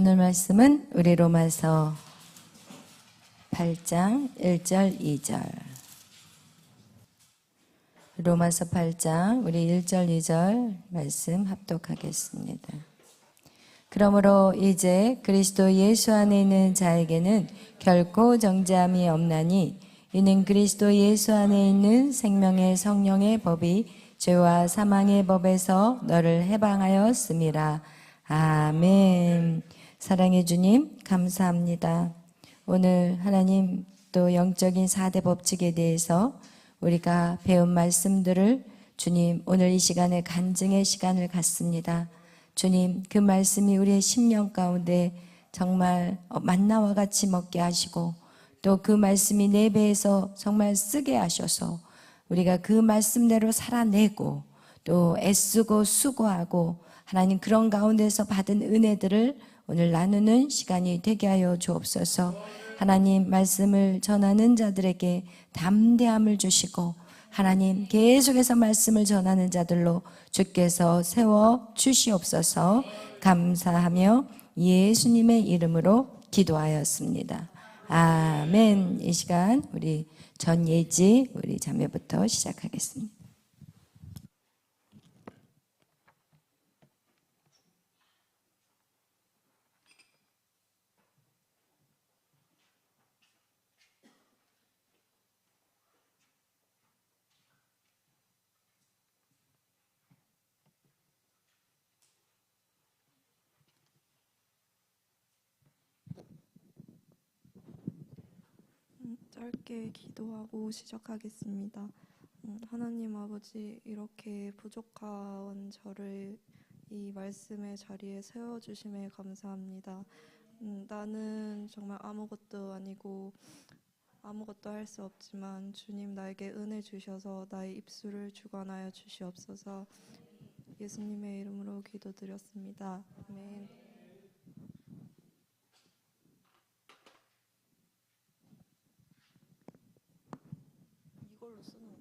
오늘 말씀은 우리 로마서 8장 1절 2절. 로마서 8장 우리 1절 2절 말씀 합독하겠습니다. 그러므로 이제 그리스도 예수 안에 있는 자에게는 결코 정죄함이 없나니 이는 그리스도 예수 안에 있는 생명의 성령의 법이 죄와 사망의 법에서 너를 해방하였음이라. 아멘. 사랑의 주님 감사합니다. 오늘 하나님 또 영적인 4대 법칙에 대해서 우리가 배운 말씀들을 주님 오늘 이 시간에 간증의 시간을 갖습니다. 주님 그 말씀이 우리의 심령 가운데 정말 만나와 같이 먹게 하시고 또 그 말씀이 내 배에서 정말 쓰게 하셔서 우리가 그 말씀대로 살아내고 또 애쓰고 수고하고 하나님 그런 가운데서 받은 은혜들을 오늘 나누는 시간이 되게 하여 주옵소서. 하나님 말씀을 전하는 자들에게 담대함을 주시고 하나님 계속해서 말씀을 전하는 자들로 주께서 세워 주시옵소서. 감사하며 예수님의 이름으로 기도하였습니다. 아멘. 이 시간 우리 전예지 우리 자매부터 시작하겠습니다. 짧게 기도하고 시작하겠습니다. 하나님 아버지, 이렇게 부족한 저를 이 말씀의 자리에 세워주심에 감사합니다. 나는 정말 아무것도 아니고 아무것도 할 수 없지만 주님 나에게 은혜 주셔서 나의 입술을 주관하여 주시옵소서. 예수님의 이름으로 기도드렸습니다. 아멘. 이걸로 쓰는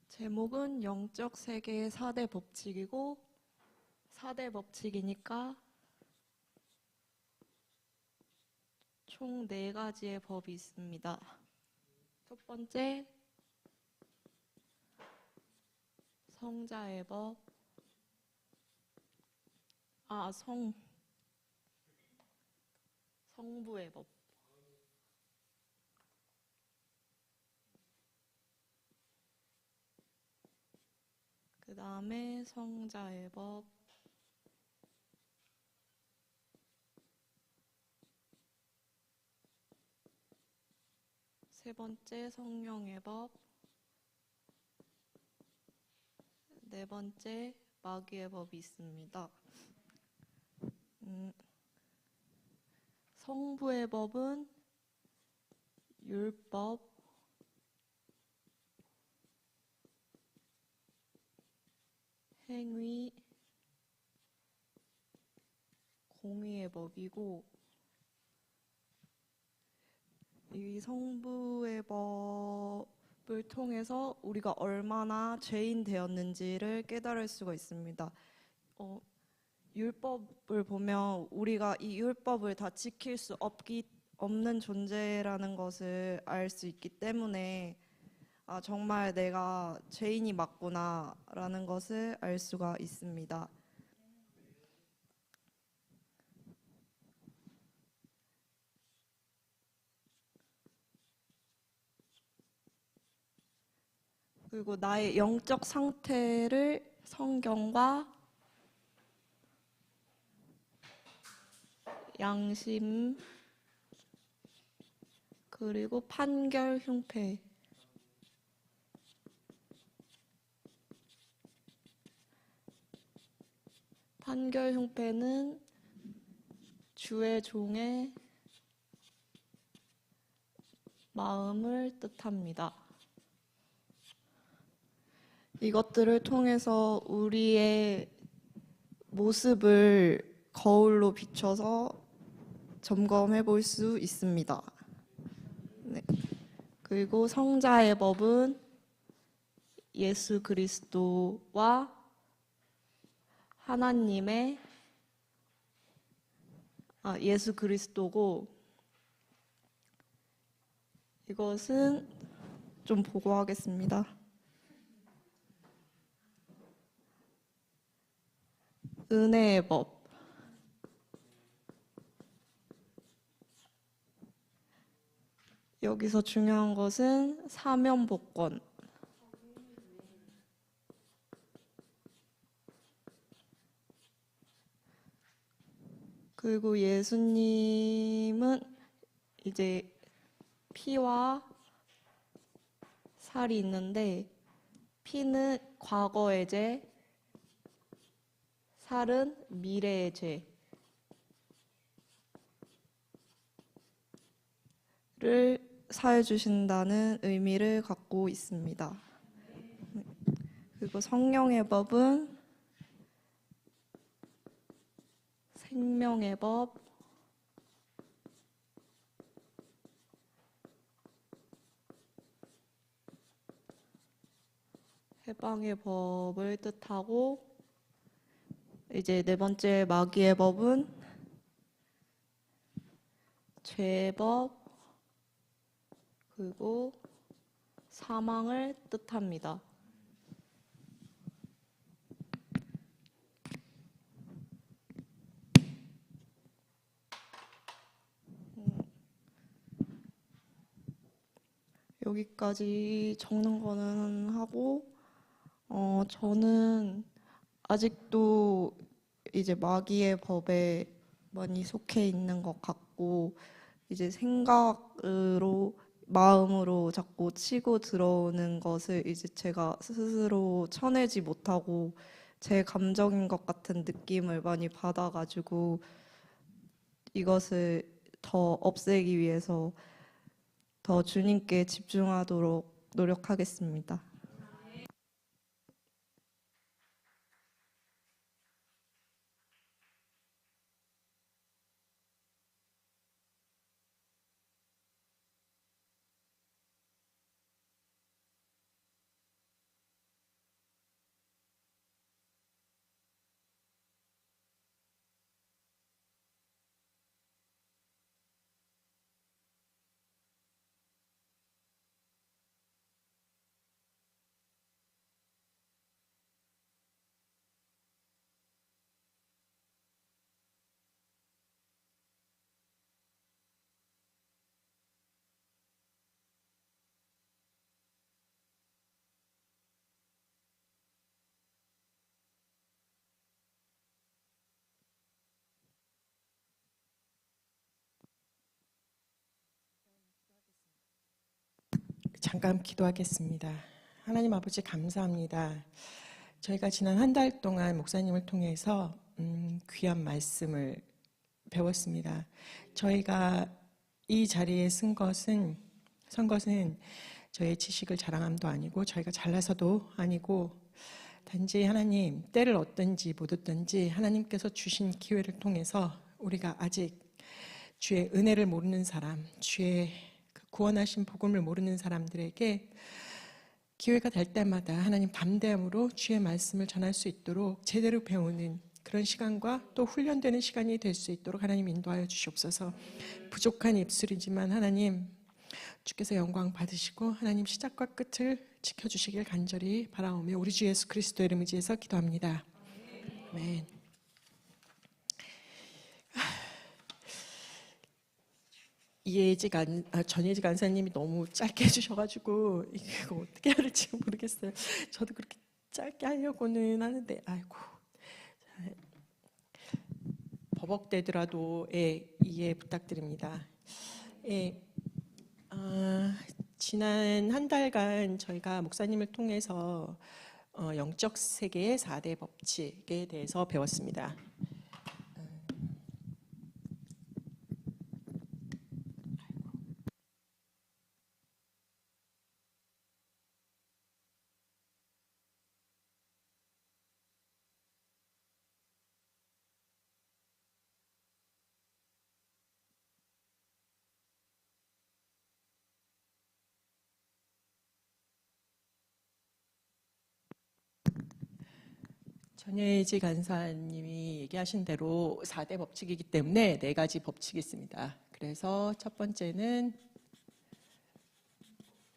제목은 영적 세계의 4대 법칙이고 4대 법칙이니까 총 4가지의 법이 있습니다. 첫 번째, 성자의 법. 성부의 법. 그 다음에 성자의 법. 세 번째, 성령의 법. 네 번째, 마귀의 법이 있습니다. 성부의 법은 율법, 행위, 공의의 법이고, 이 성부의 법을 통해서 우리가 얼마나 죄인 되었는지를 깨달을 수가 있습니다. 율법을 보면 우리가 이 율법을 다 지킬 수 없는 존재라는 것을 알 수 있기 때문에 정말 내가 죄인이 맞구나 라는 것을 알 수가 있습니다. 그리고 나의 영적 상태를 성경과 양심 그리고 판결 흉패, 판결 흉패는 주의 종의 마음을 뜻합니다. 이것들을 통해서 우리의 모습을 거울로 비춰서 점검해 볼 수 있습니다. 네. 그리고 성자의 법은 예수 그리스도와 하나님의 예수 그리스도고, 이것은 좀 보고 하겠습니다. 은혜의 법. 여기서 중요한 것은 사면복권. 그리고 예수님은 이제 피와 살이 있는데, 피는 과거의 죄, 살은 미래의 죄를 사해 주신다는 의미를 갖고 있습니다. 그리고 성령의 법은 생명의 법, 해방의 법을 뜻하고, 이제 네 번째 마귀의 법은 죄의 법, 그리고 사망을 뜻합니다. 여기까지 적는 거는 하고, 저는 아직도 이제 마귀의 법에 많이 속해 있는 것 같고, 이제 생각으로, 마음으로 자꾸 치고 들어오는 것을 이제 제가 스스로 쳐내지 못하고 제 감정인 것 같은 느낌을 많이 받아가지고, 이것을 더 없애기 위해서 더 주님께 집중하도록 노력하겠습니다. 잠깐 기도하겠습니다. 하나님 아버지 감사합니다. 저희가 지난 한 달 동안 목사님을 통해서 귀한 말씀을 배웠습니다. 저희가 이 자리에 선 것은 저희의 지식을 자랑함도 아니고 저희가 잘나서도 아니고, 단지 하나님 때를 얻든지 못 얻든지 하나님께서 주신 기회를 통해서 우리가 아직 주의 은혜를 모르는 사람, 주의 구원하신 복음을 모르는 사람들에게 기회가 될 때마다 하나님 담대함으로 주의 말씀을 전할 수 있도록 제대로 배우는 그런 시간과 또 훈련되는 시간이 될 수 있도록 하나님 인도하여 주시옵소서. 부족한 입술이지만 하나님 주께서 영광 받으시고 하나님 시작과 끝을 지켜주시길 간절히 바라오며 우리 주 예수 그리스도의 이름 의지해서 기도합니다. 아멘. 전예지 간사님이 너무 짧게 해주셔가지고 이거 어떻게 해야 될지 모르겠어요. 저도 그렇게 짧게 하려고는 하는데 아이고, 버벅대더라도 이해 부탁드립니다. 지난 한 달간 저희가 목사님을 통해서 영적 세계의 4대 법칙에 대해서 배웠습니다. 전예지 간사님이 얘기하신 대로 4대 법칙이기 때문에 4가지 법칙이 있습니다. 그래서 첫 번째는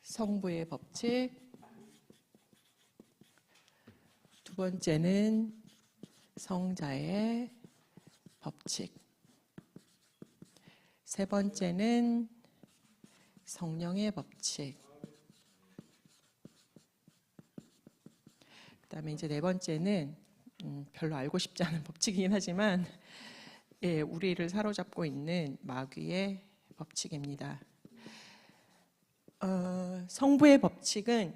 성부의 법칙, 두 번째는 성자의 법칙, 세 번째는 성령의 법칙, 그다음에 이제 네 번째는 별로 알고 싶지 않은 법칙이긴 하지만 우리를 사로잡고 있는 마귀의 법칙입니다. 성부의 법칙은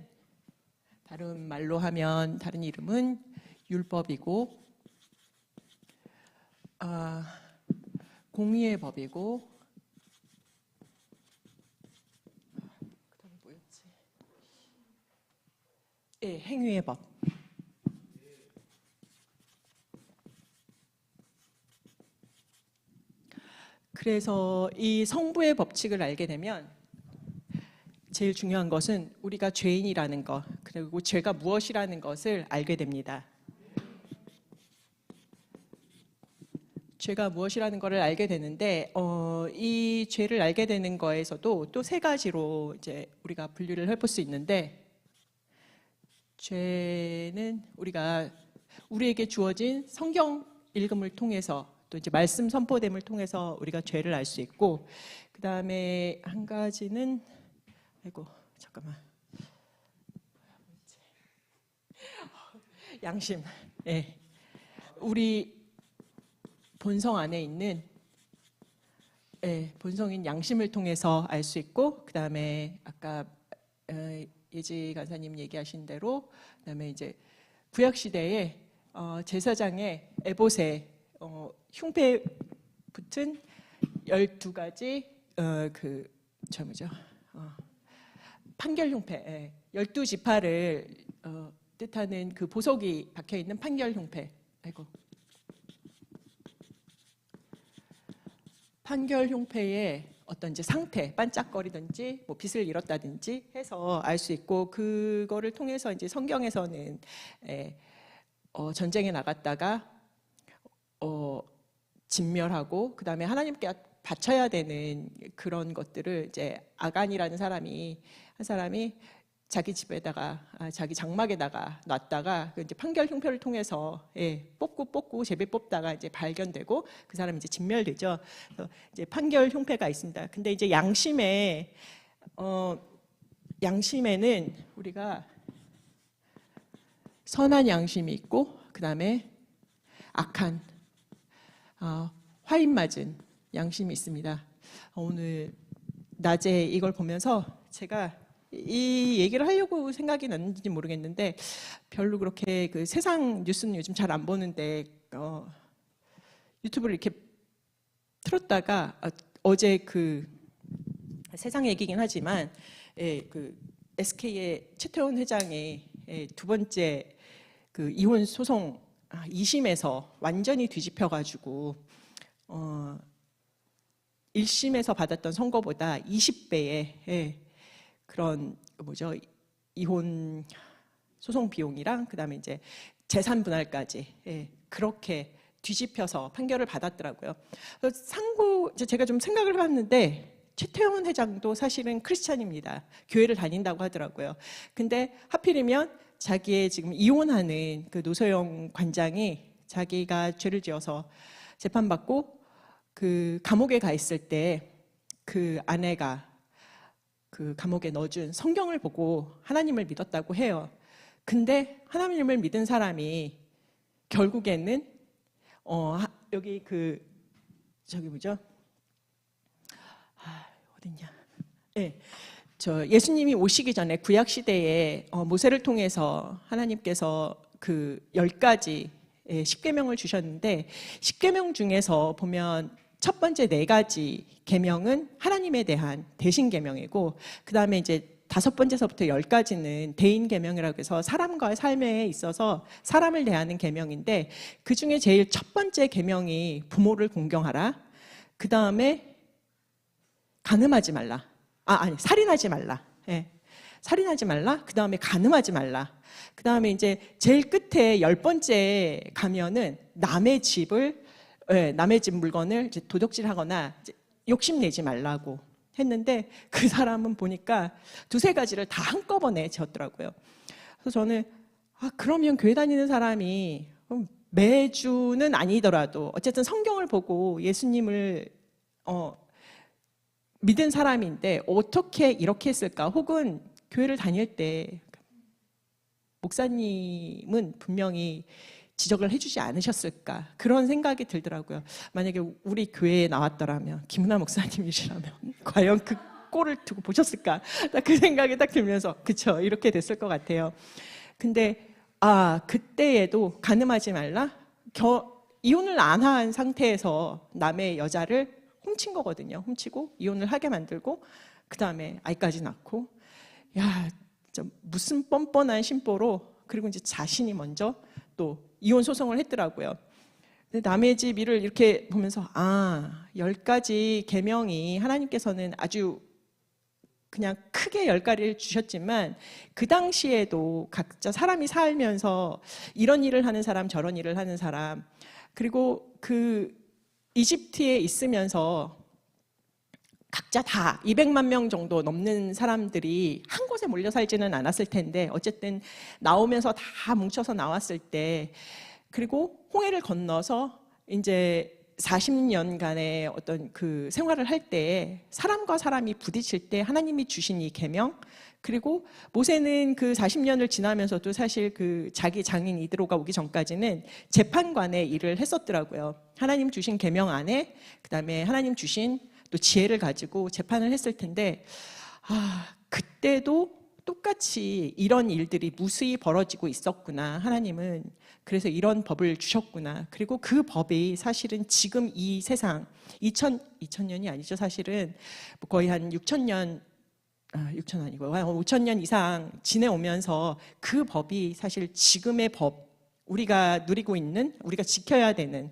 다른 말로 하면 다른 이름은 율법이고 공의의 법이고 그다음에 뭐였지? 행위의 법. 그래서 이 성부의 법칙을 알게 되면 제일 중요한 것은 우리가 죄인이라는 것, 그리고 죄가 무엇이라는 것을 알게 됩니다. 죄가 무엇이라는 것을 알게 되는데 이 죄를 알게 되는 거에서도 또 3가지로 이제 우리가 분류를 해볼 수 있는데, 죄는 우리에게 주어진 성경 읽음을 통해서 또 이제 말씀 선포됨을 통해서 우리가 죄를 알 수 있고, 그 다음에 한 가지는 양심. 우리 본성 안에 있는 본성인 양심을 통해서 알 수 있고, 그 다음에 아까 예지 간사님 얘기하신 대로, 그 다음에 이제 구약 시대에 제사장의 에봇에 흉패 붙은 12가지 판결 흉패, 12지파를 뜻하는 그 보석이 박혀 있는 판결 흉패. 판결 흉패의 어떤 이제 상태, 반짝거리든지 뭐 빛을 잃었다든지 해서 알 수 있고, 그거를 통해서 이제 성경에서는 전쟁에 나갔다가 진멸하고, 그 다음에 하나님께 바쳐야 되는 그런 것들을 이제 아간이라는 한 사람이 자기 집에다가 자기 장막에다가 놨다가 이제 판결 흉패를 통해서 뽑고 제비 뽑다가 이제 발견되고 그 사람이 이제 진멸되죠. 그래서 이제 판결 흉패가 있습니다. 근데 이제 양심에는 우리가 선한 양심이 있고, 그 다음에 악한 화인 맞은 양심이 있습니다. 오늘 낮에 이걸 보면서 제가 이 얘기를 하려고 생각이 났는지 모르겠는데, 별로 그렇게 그 세상 뉴스는 요즘 잘 안 보는데 유튜브를 이렇게 틀었다가 어제 그 세상 얘기긴 하지만 그 SK의 최태원 회장의 두 번째 그 이혼 소송 2심에서 완전히 뒤집혀가지고 1심에서 받았던 선고보다 20배의 그런 이혼 소송 비용이랑 그다음에 이제 재산 분할까지 그렇게 뒤집혀서 판결을 받았더라고요. 제가 좀 생각을 해봤는데, 최태원 회장도 사실은 크리스찬입니다. 교회를 다닌다고 하더라고요. 근데 하필이면 자기의 지금 이혼하는 그 노소영 관장이 자기가 죄를 지어서 재판받고 그 감옥에 가 있을 때 그 아내가 그 감옥에 넣어준 성경을 보고 하나님을 믿었다고 해요. 근데 하나님을 믿은 사람이 결국에는 여기 어딨냐? 예수님이 오시기 전에 구약 시대에 모세를 통해서 하나님께서 그 10가지 10계명을 주셨는데, 10계명 중에서 보면 첫 번째 4가지 계명은 하나님에 대한 대신 계명이고, 그 다음에 이제 5번째서부터 10가지는 대인 계명이라고 해서 사람과의 삶에 있어서 사람을 대하는 계명인데, 그 중에 제일 첫 번째 계명이 부모를 공경하라. 그 다음에 간음하지 말라. 살인하지 말라. 살인하지 말라. 그 다음에 간음하지 말라. 그 다음에 이제 제일 끝에 10번째 가면은 남의 집 물건을 이제 도둑질하거나 이제 욕심내지 말라고 했는데 그 사람은 보니까 두세 가지를 다 한꺼번에 지었더라고요. 그래서 저는 그러면 교회 다니는 사람이 매주는 아니더라도 어쨌든 성경을 보고 예수님을 믿은 사람인데 어떻게 이렇게 했을까? 혹은 교회를 다닐 때 목사님은 분명히 지적을 해주지 않으셨을까? 그런 생각이 들더라고요. 만약에 우리 교회에 나왔더라면, 김은하 목사님이시라면 과연 그 꼴을 두고 보셨을까? 그 생각이 딱 들면서 그쵸, 이렇게 됐을 것 같아요. 근데 그때에도 간음하지 말라? 이혼을 안 한 상태에서 남의 여자를 훔친 거거든요. 훔치고 이혼을 하게 만들고 그 다음에 아이까지 낳고, 야, 무슨 뻔뻔한 심보로, 그리고 이제 자신이 먼저 또 이혼 소송을 했더라고요. 근데 남의 집 일을 이렇게 보면서 10가지 계명이 하나님께서는 아주 그냥 크게 10가지를 주셨지만 그 당시에도 각자 사람이 살면서 이런 일을 하는 사람, 저런 일을 하는 사람, 그리고 그 이집트에 있으면서 각자 다 200만 명 정도 넘는 사람들이 한 곳에 몰려 살지는 않았을 텐데 어쨌든 나오면서 다 뭉쳐서 나왔을 때, 그리고 홍해를 건너서 이제 40년간의 어떤 그 생활을 할 때 사람과 사람이 부딪힐 때 하나님이 주신 이 계명, 그리고 모세는 그 40년을 지나면서도 사실 그 자기 장인 이드로가 오기 전까지는 재판관의 일을 했었더라고요. 하나님 주신 계명 안에 그다음에 하나님 주신 또 지혜를 가지고 재판을 했을 텐데 그때도 똑같이 이런 일들이 무수히 벌어지고 있었구나. 하나님은 그래서 이런 법을 주셨구나. 그리고 그 법이 사실은 지금 이 세상 2000년이 아니죠. 사실은 거의 한 6000년 6천 아니고 한 5,000년 이상 지내오면서 그 법이 사실 지금의 법, 우리가 누리고 있는, 우리가 지켜야 되는,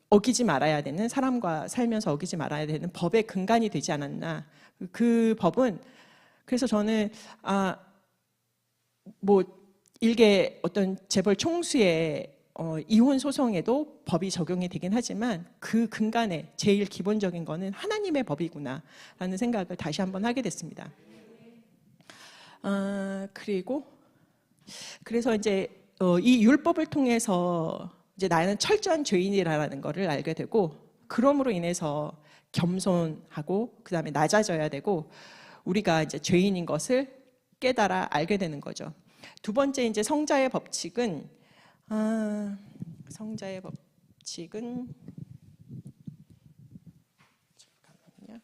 어기지 말아야 되는, 사람과 살면서 어기지 말아야 되는 법의 근간이 되지 않았나. 그 법은, 그래서 저는 일개 어떤 재벌 총수의 이혼 소송에도 법이 적용이 되긴 하지만 그 근간에 제일 기본적인 거는 하나님의 법이구나라는 생각을 다시 한번 하게 됐습니다. 그래서 이제 이 율법을 통해서 이제 나는 철저한 죄인이라는 것을 알게 되고, 그럼으로 인해서 겸손하고 그 다음에 낮아져야 되고, 우리가 이제 죄인인 것을 깨달아 알게 되는 거죠. 두 번째 이제 성자의 법칙은 잠깐만요.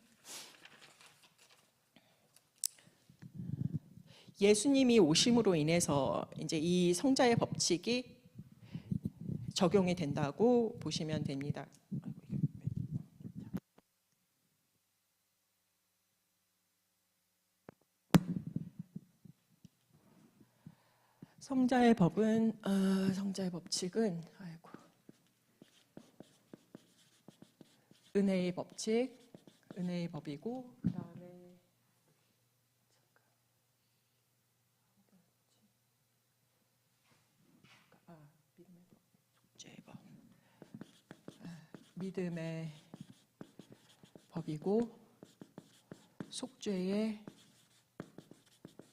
예수님이 오심으로 인해서 이제 이 성자의 법칙이 적용이 된다고 보시면 됩니다. 성자의 법칙은 은혜의 법이고, 그다음에 믿음의 법이고 속죄의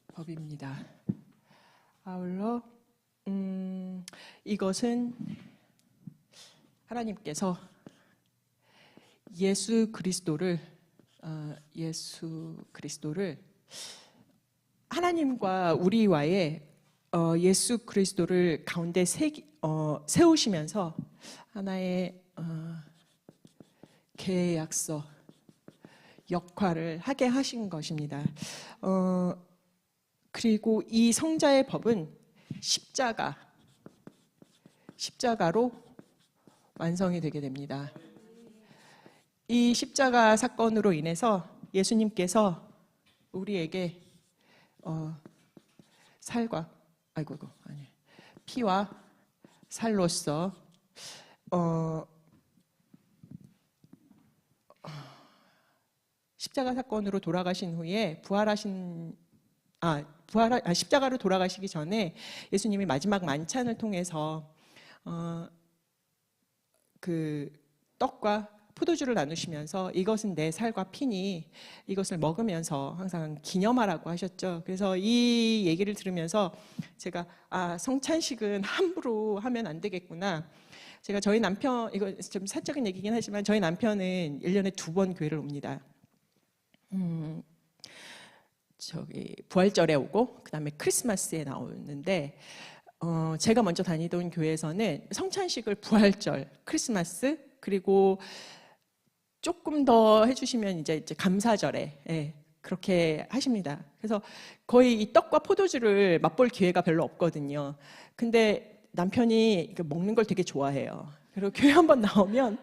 법입니다. 아울러 이것은 하나님께서 예수 그리스도를 하나님과 우리와의 예수 그리스도를 가운데 세우시면서 하나의 계약서 역할을 하게 하신 것입니다. 그리고 이 성자의 법은 십자가로 완성이 되게 됩니다. 이 십자가 사건으로 인해서 예수님께서 우리에게 피와 살로서 십자가 사건으로 돌아가신 후에 부활하신 십자가로 돌아가시기 전에 예수님이 마지막 만찬을 통해서 그 떡과 포도주를 나누시면서 이것은 내 살과 피니 이것을 먹으면서 항상 기념하라고 하셨죠. 그래서 이 얘기를 들으면서 제가 성찬식은 함부로 하면 안 되겠구나. 제가 저희 남편, 이거 좀 사적인 얘기긴 하지만 저희 남편은 1년에 2번 교회를 옵니다. 부활절에 오고 그다음에 크리스마스에 나오는데 제가 먼저 다니던 교회에서는 성찬식을 부활절, 크리스마스 그리고 조금 더 해주시면 이제 감사절에 그렇게 하십니다. 그래서 거의 이 떡과 포도주를 맛볼 기회가 별로 없거든요. 근데 남편이 먹는 걸 되게 좋아해요. 그리고 교회 한번 나오면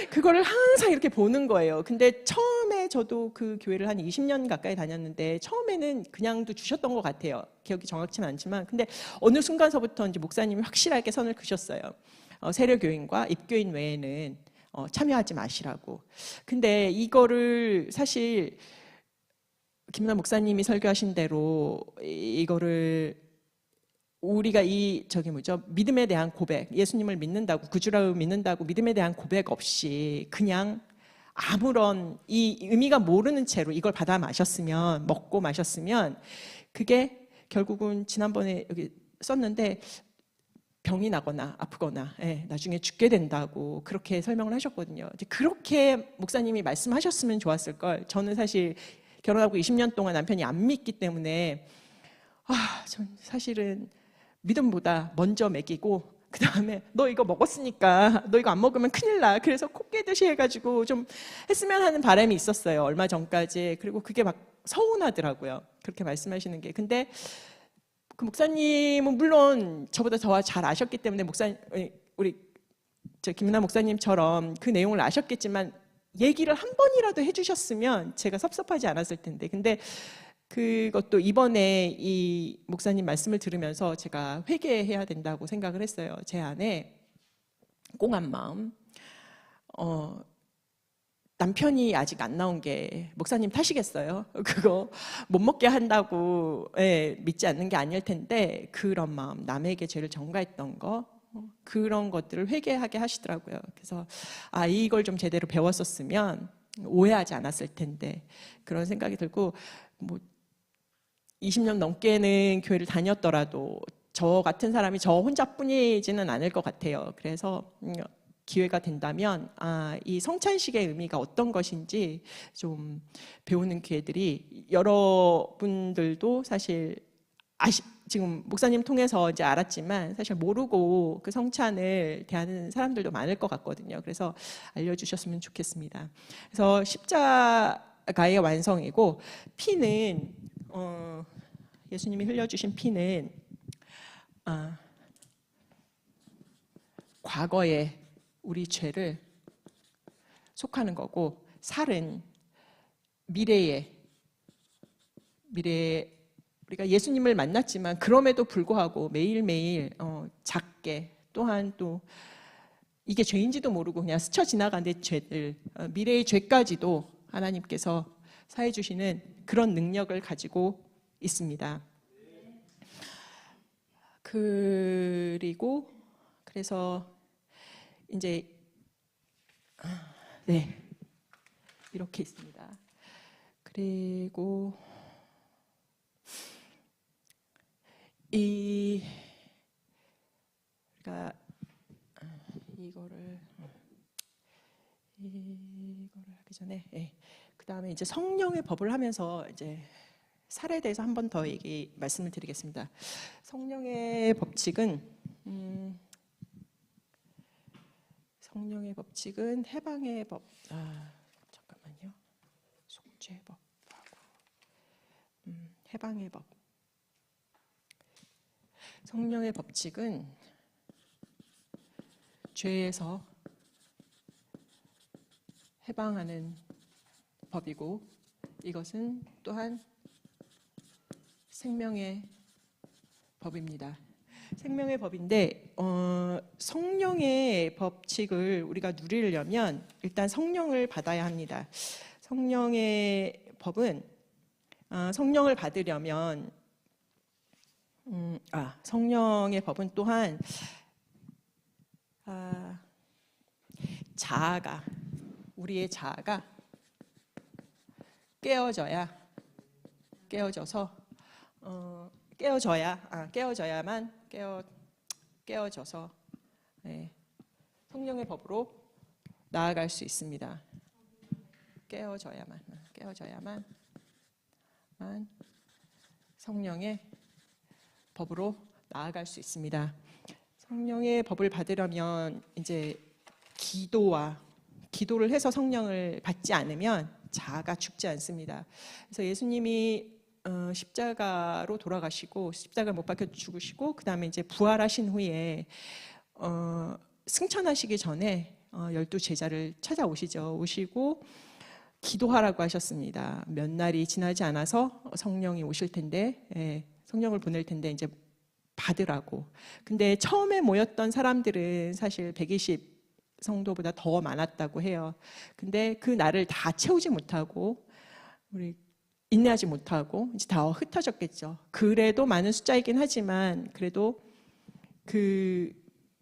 그거를 항상 이렇게 보는 거예요. 근데 처음에 저도 그 교회를 한 20년 가까이 다녔는데 처음에는 그냥도 주셨던 것 같아요. 기억이 정확치는 않지만 근데 어느 순간서부터 이제 목사님이 확실하게 선을 그셨어요. 세례교인과 입교인 외에는 참여하지 마시라고. 근데 이거를 사실 김은하 목사님이 설교하신 대로 이거를 우리가 믿음에 대한 고백, 예수님을 믿는다고, 구주라고 믿는다고 믿음에 대한 고백 없이 그냥 아무런 이 의미가 모르는 채로 이걸 받아 마셨으면, 먹고 마셨으면 그게 결국은 지난번에 여기 썼는데 병이 나거나 아프거나 나중에 죽게 된다고 그렇게 설명을 하셨거든요. 이제 그렇게 목사님이 말씀하셨으면 좋았을 걸. 저는 사실 결혼하고 20년 동안 남편이 안 믿기 때문에 전 사실은 믿음보다 먼저 먹이고 그 다음에 너 이거 먹었으니까 너 이거 안 먹으면 큰일 나. 그래서 코 깨듯이 해가지고 좀 했으면 하는 바람이 있었어요. 얼마 전까지. 그리고 그게 막 서운하더라고요. 그렇게 말씀하시는 게. 근데 그 목사님은 물론 저보다 더 잘 아셨기 때문에 우리 김은하 목사님처럼 그 내용을 아셨겠지만 얘기를 한 번이라도 해주셨으면 제가 섭섭하지 않았을 텐데. 근데 그것도 이번에 이 목사님 말씀을 들으면서 제가 회개해야 된다고 생각을 했어요. 제 안에 꽁한 마음. 남편이 아직 안 나온 게 목사님 탓이겠어요? 그거 못 먹게 한다고 믿지 않는 게 아닐 텐데 그런 마음, 남에게 죄를 전가했던 거 그런 것들을 회개하게 하시더라고요. 그래서 이걸 좀 제대로 배웠었으면 오해하지 않았을 텐데 그런 생각이 들고 20년 넘게는 교회를 다녔더라도 저 같은 사람이 저 혼자뿐이지는 않을 것 같아요. 그래서 기회가 된다면 이 성찬식의 의미가 어떤 것인지 좀 배우는 기회들이 여러분들도 사실 지금 목사님 통해서 이제 알았지만 사실 모르고 그 성찬을 대하는 사람들도 많을 것 같거든요. 그래서 알려주셨으면 좋겠습니다. 그래서 십자가의 완성이고 피는 예수님이 흘려주신 피는 과거의 우리 죄를 속하는 거고 살은 미래에 우리가 예수님을 만났지만 그럼에도 불구하고 매일매일 작게 또한 또 이게 죄인지도 모르고 그냥 스쳐 지나가는 죄들 미래의 죄까지도 하나님께서 사해 주시는 그런 능력을 가지고 있습니다. 그래서 이제 이렇게 있습니다. 그리고 우리가 이거를 하기 전에 그 다음에 이제 성령의 법을 하면서 이제 살에 대해서 한 번 더 말씀을 드리겠습니다. 성령의 법칙은 해방의 법. 잠깐만요. 속죄법하고 해방의 법. 성령의 법칙은 죄에서 해방하는 법이고 이것은 또한 생명의 법입니다. 생명의 법인데 성령의 법칙을 우리가 누리려면 일단 성령을 받아야 합니다. 성령의 법은 성령을 받으려면 성령의 법은 또한 자아가, 우리의 자아가 깨어져서 성령의 법으로 나아갈 수 있습니다. 깨어져야만 성령의 법으로 나아갈 수 있습니다. 성령의 법을 받으려면 이제 기도를 해서 성령을 받지 않으면 자아가 죽지 않습니다. 그래서 예수님이 십자가로 돌아가시고 십자가를 못 박혀 죽으시고 그 다음에 이제 부활하신 후에 승천하시기 전에 12 제자를 찾아오시죠. 오시고 기도하라고 하셨습니다. 몇 날이 지나지 않아서 성령이 오실 텐데, 성령을 보낼 텐데 이제 받으라고. 근데 처음에 모였던 사람들은 사실 120 성도보다 더 많았다고 해요. 근데 그 날을 다 채우지 못하고 우리 인내하지 못하고 이제 다 흩어졌겠죠. 그래도 많은 숫자이긴 하지만 그래도 그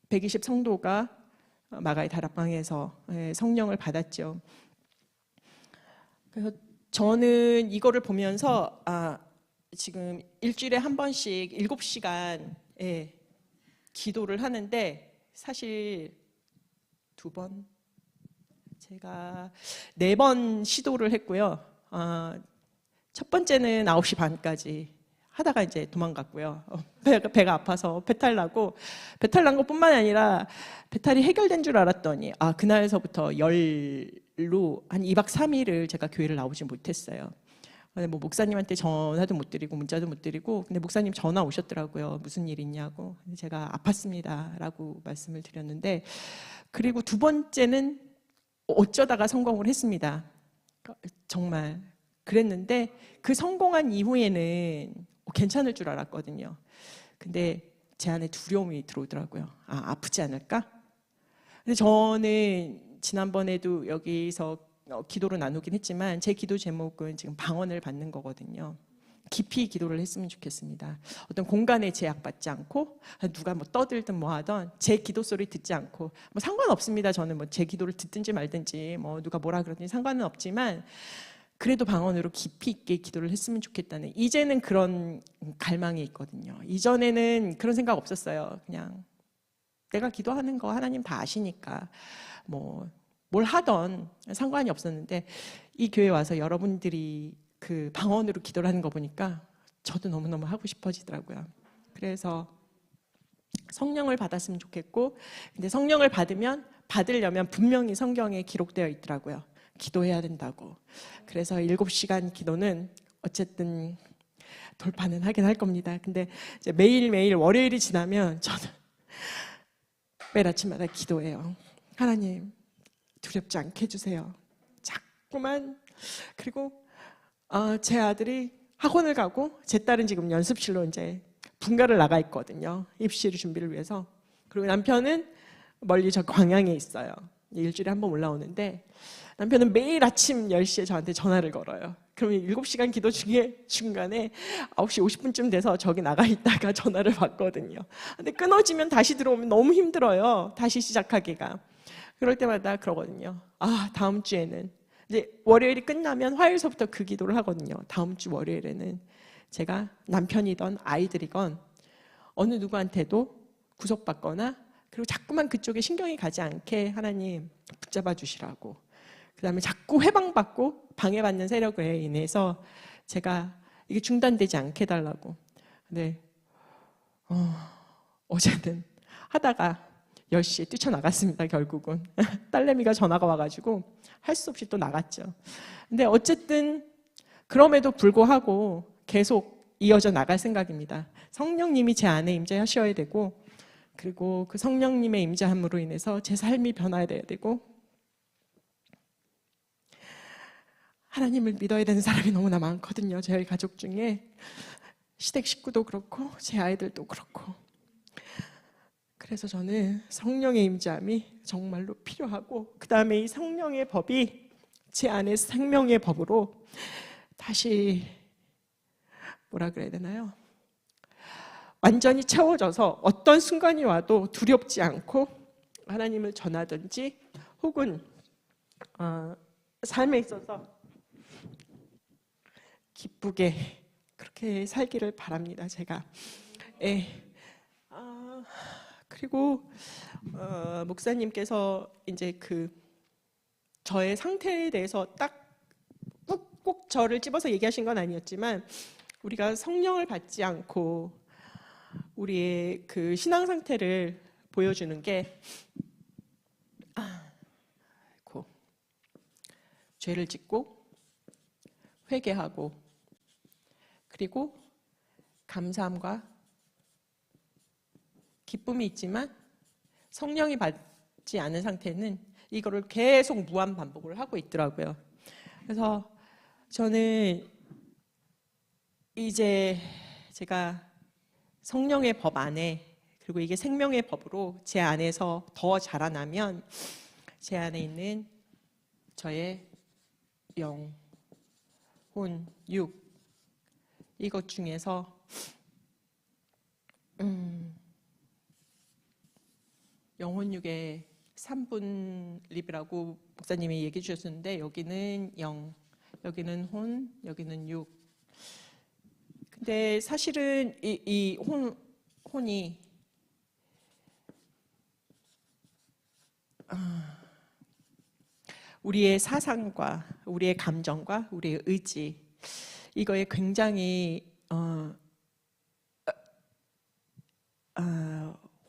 120 성도가 마가의 다락방에서 성령을 받았죠. 그래서 저는 이거를 보면서 지금 일주일에 한 번씩 7시간 기도를 하는데 사실 2번, 제가 4번 시도를 했고요. 첫 번째는 9시 반까지 하다가 이제 도망갔고요. 배가 아파서 배탈 난 것뿐만 아니라 배탈이 해결된 줄 알았더니 그날서부터 열로 한 2박 3일을 제가 교회를 나오지 못했어요. 뭐 목사님한테 전화도 못 드리고 문자도 못 드리고, 근데 목사님 전화 오셨더라고요. 무슨 일 있냐고. 제가 아팠습니다라고 말씀을 드렸는데, 그리고 2번째는 어쩌다가 성공을 했습니다. 정말 그랬는데 그 성공한 이후에는 괜찮을 줄 알았거든요. 근데 제 안에 두려움이 들어오더라고요. 아프지 않을까? 근데 저는 지난번에도 여기서 기도를 나누긴 했지만 제 기도 제목은 지금 방언을 받는 거거든요. 깊이 기도를 했으면 좋겠습니다. 어떤 공간에 제약받지 않고 누가 뭐 떠들든 뭐 하던 제 기도 소리 듣지 않고 뭐 상관없습니다. 저는 뭐 제 기도를 듣든지 말든지 뭐 누가 뭐라 그러든지 상관은 없지만 그래도 방언으로 깊이 있게 기도를 했으면 좋겠다는, 이제는 그런 갈망이 있거든요. 이전에는 그런 생각 없었어요. 그냥 내가 기도하는 거 하나님 다 아시니까 뭐 뭘 하던 상관이 없었는데, 이 교회 와서 여러분들이 그 방언으로 기도를 하는 거 보니까 저도 너무너무 하고 싶어지더라고요. 그래서 성령을 받았으면 좋겠고, 근데 성령을 받으려면 분명히 성경에 기록되어 있더라고요. 기도해야 된다고. 그래서 7시간 기도는 어쨌든 돌파는 하긴 할 겁니다. 근데 이제 매일매일 월요일이 지나면 저는 매일 아침마다 기도해요. 하나님, 두렵지 않게 해주세요. 자꾸만. 그리고 제 아들이 학원을 가고 제 딸은 지금 연습실로 이제 분가를 나가 있거든요. 입시 준비를 위해서. 그리고 남편은 멀리 저 광양에 있어요. 일주일에 한 번 올라오는데 남편은 매일 아침 10시에 저한테 전화를 걸어요. 그러면 7시간 기도 중에 중간에 9시 50분쯤 돼서 저기 나가 있다가 전화를 받거든요. 근데 끊어지면 다시 들어오면 너무 힘들어요. 다시 시작하기가. 그럴 때마다 그러거든요. 다음 주에는 이제 월요일이 끝나면 화요일서부터 그 기도를 하거든요. 다음 주 월요일에는 제가 남편이건 아이들이건 어느 누구한테도 구속받거나, 그리고 자꾸만 그쪽에 신경이 가지 않게 하나님 붙잡아 주시라고. 그 다음에 자꾸 해방받고 방해받는 세력에 인해서 제가 이게 중단되지 않게 해달라고. 근데 어제는 하다가 10시에 뛰쳐나갔습니다. 결국은 딸내미가 전화가 와가지고 할 수 없이 또 나갔죠. 근데 어쨌든 그럼에도 불구하고 계속 이어져 나갈 생각입니다. 성령님이 제 안에 임재하셔야 되고, 그리고 그 성령님의 임재함으로 인해서 제 삶이 변화해야 되고, 하나님을 믿어야 되는 사람이 너무나 많거든요. 저희 가족 중에 시댁 식구도 그렇고 제 아이들도 그렇고. 그래서 저는 성령의 임재함이 정말로 필요하고, 그 다음에 이 성령의 법이 제 안에 생명의 법으로 다시 뭐라 그래야 되나요? 완전히 채워져서 어떤 순간이 와도 두렵지 않고 하나님을 전하든지 혹은 삶에 있어서 기쁘게 그렇게 살기를 바랍니다. 제가. 예. 그리고 목사님께서 이제 그 저의 상태에 대해서 딱 꼭 저를 집어서 얘기하신 건 아니었지만, 우리가 성령을 받지 않고 우리의 그 신앙 상태를 보여주는 게 죄를 짓고 회개하고 그리고 감사함과 기쁨이 있지만 성령이 받지 않은 상태는 이거를 계속 무한 반복을 하고 있더라고요. 그래서 저는 이제 제가 성령의 법 안에, 그리고 이게 생명의 법으로 제 안에서 더 자라나면 제 안에 있는 저의 영, 혼, 육, 이것 중에서 영혼육의 3분립이라고 목사님이 얘기해 주셨는데, 여기는 영, 여기는 혼, 여기는 육. 근데 사실은 이 혼이 우리의 사상과 우리의 감정과 우리의 의지, 이거에 굉장히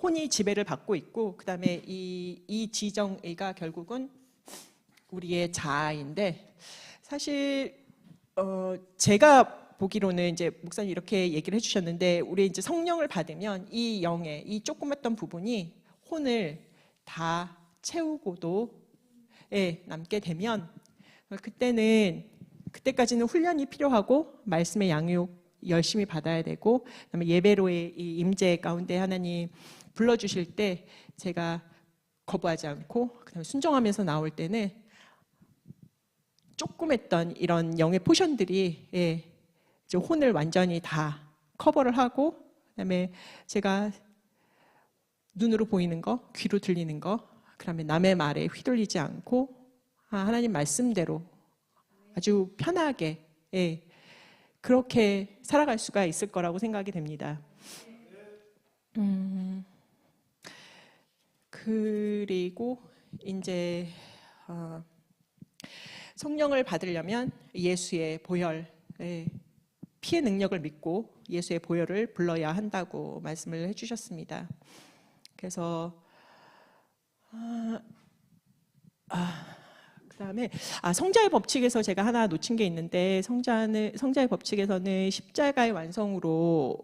혼이 지배를 받고 있고, 그 다음에 이 지정의가 결국은 우리의 자아인데, 사실 제가 보기로는 이제 목사님 이렇게 얘기를 해주셨는데, 우리 이제 성령을 받으면 이 영의 이 조그맣던 부분이 혼을 다 채우고도 남게 되면, 그때까지는 훈련이 필요하고 말씀의 양육 열심히 받아야 되고, 그다음에 예배로의 이 임재 가운데 하나님 불러주실 때 제가 거부하지 않고 그다음에 순종하면서 나올 때는 조금 했던 이런 영의 포션들이 이제 혼을 완전히 다 커버를 하고, 그다음에 제가 눈으로 보이는 거, 귀로 들리는 거, 그다음에 남의 말에 휘둘리지 않고 하나님 말씀대로 아주 편하게 그렇게 살아갈 수가 있을 거라고 생각이 됩니다. 그리고 이제 성령을 받으려면 예수의 보혈, 피의 능력을 믿고 예수의 보혈을 불러야 한다고 말씀을 해주셨습니다. 그래서 그다음에 성자의 법칙에서 제가 하나 놓친 게 있는데, 성자의 법칙에서는 십자가의 완성으로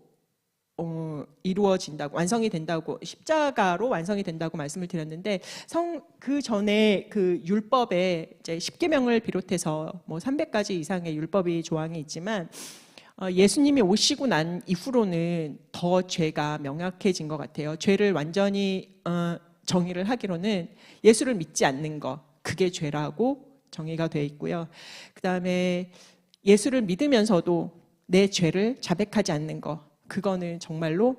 이루어진다고, 완성이 된다고, 십자가로 완성이 된다고 말씀을 드렸는데, 그 전에 그 율법에 이제 10계명을 비롯해서 뭐 300가지 이상의 율법이 조항이 있지만, 예수님이 오시고 난 이후로는 더 죄가 명확해진 것 같아요. 죄를 완전히 정의를 하기로는 예수를 믿지 않는 것, 그게 죄라고 정의가 되어 있고요. 그 다음에 예수를 믿으면서도 내 죄를 자백하지 않는 것, 그거는 정말로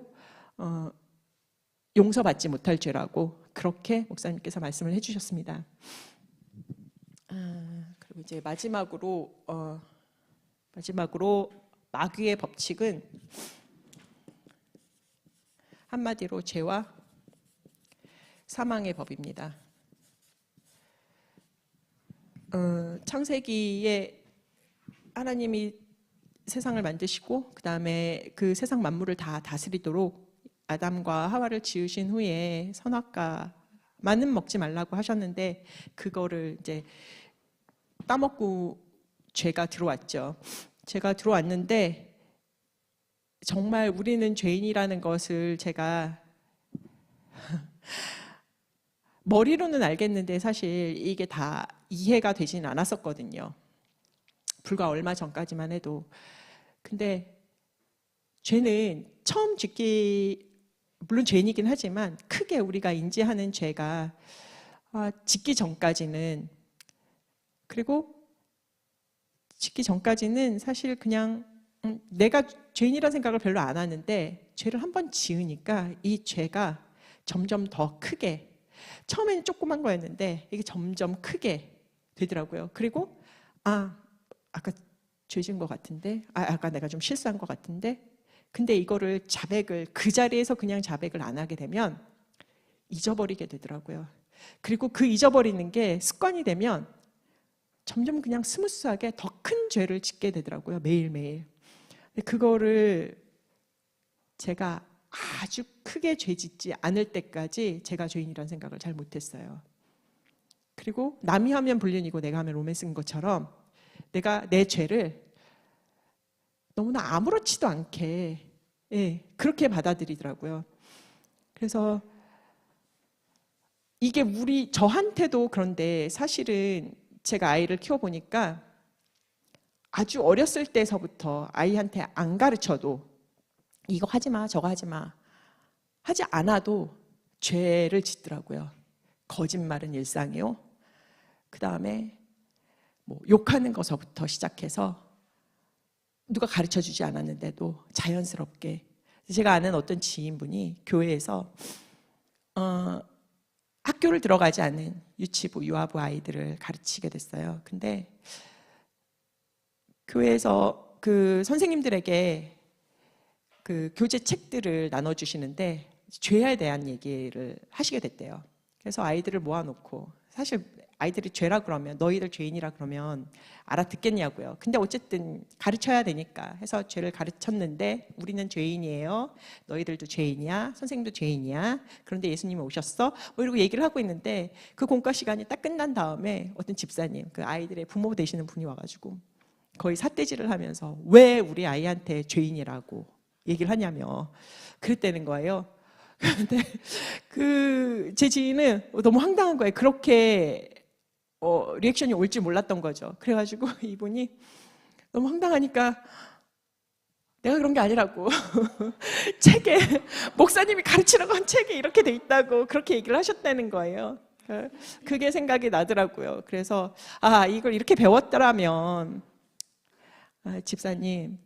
용서받지 못할 죄라고 그렇게 목사님께서 말씀을 해주셨습니다. 그리고 이제 마지막으로 마귀의 법칙은 한마디로 죄와 사망의 법입니다. 창세기에 하나님이 세상을 만드시고 그 다음에 그 세상 만물을 다 다스리도록 아담과 하와를 지으신 후에 선악과만은 먹지 말라고 하셨는데, 그거를 이제 따먹고 죄가 들어왔죠. 죄가 들어왔는데 정말 우리는 죄인이라는 것을 제가 머리로는 알겠는데 사실 이게 다 이해가 되진 않았었거든요. 불과 얼마 전까지만 해도. 근데 죄는 처음 짓기, 물론 죄인이긴 하지만 크게 우리가 인지하는 죄가 짓기 전까지는, 그리고 짓기 전까지는 사실 그냥 내가 죄인이라는 생각을 별로 안 하는데 죄를 한 번 지으니까 이 죄가 점점 더 크게, 처음에는 조그만 거였는데 이게 점점 크게 되더라고요. 그리고 아까 죄 지은 것 같은데, 아까 내가 좀 실수한 것 같은데, 근데 이거를 자백을, 그 자리에서 그냥 자백을 안 하게 되면 잊어버리게 되더라고요. 그리고 그 잊어버리는 게 습관이 되면 점점 그냥 스무스하게 더 큰 죄를 짓게 되더라고요. 매일매일. 그거를 제가 아주 크게 죄 짓지 않을 때까지 제가 죄인이라는 생각을 잘 못했어요. 그리고 남이 하면 불륜이고 내가 하면 로맨스인 것처럼 내가 내 죄를 너무나 아무렇지도 않게 그렇게 받아들이더라고요. 그래서 이게 저한테도 그런데 사실은 제가 아이를 키워보니까 아주 어렸을 때서부터 아이한테 안 가르쳐도 이거 하지 마, 저거 하지 마, 하지 않아도 죄를 짓더라고요. 거짓말은 일상이요. 그 다음에 뭐 욕하는 것부터 시작해서 누가 가르쳐주지 않았는데도 자연스럽게. 제가 아는 어떤 지인분이 교회에서 학교를 들어가지 않은 유치부, 유아부 아이들을 가르치게 됐어요. 근데 교회에서 그 선생님들에게 그 교재 책들을 나눠주시는데 죄에 대한 얘기를 하시게 됐대요. 그래서 아이들을 모아놓고, 사실 아이들이 죄라 그러면, 너희들 죄인이라 그러면 알아듣겠냐고요. 근데 어쨌든 가르쳐야 되니까 해서 죄를 가르쳤는데, 우리는 죄인이에요, 너희들도 죄인이야, 선생님도 죄인이야, 그런데 예수님이 오셨어, 뭐 이러고 얘기를 하고 있는데, 그 공과 시간이 딱 끝난 다음에 어떤 집사님, 그 아이들의 부모 되시는 분이 와가지고 거의 삿대질을 하면서 왜 우리 아이한테 죄인이라고 얘기를 하냐며 그랬다는 거예요. 근데 제 지인은 너무 황당한 거예요. 그렇게 리액션이 올 줄 몰랐던 거죠. 그래가지고 이분이 너무 황당하니까 내가 그런 게 아니라고 책에, 목사님이 가르치라고 한 책에 이렇게 돼 있다고 그렇게 얘기를 하셨다는 거예요. 그게 생각이 나더라고요. 그래서 이걸 이렇게 배웠더라면, 집사님,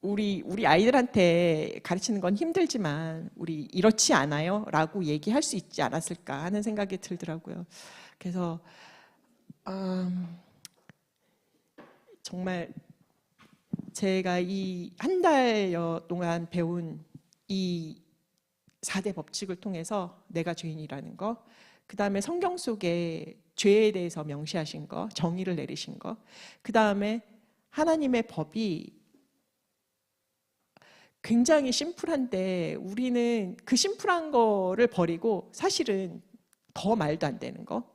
우리 아이들한테 가르치는 건 힘들지만 우리 이렇지 않아요? 라고 얘기할 수 있지 않았을까 하는 생각이 들더라고요. 그래서 정말 제가 이 한 달여 동안 배운 이 4대 법칙을 통해서 내가 죄인이라는 거, 그 다음에 성경 속에 죄에 대해서 명시하신 거, 정의를 내리신 거, 그 다음에 하나님의 법이 굉장히 심플한데 우리는 그 심플한 거를 버리고 사실은 더 말도 안 되는 거,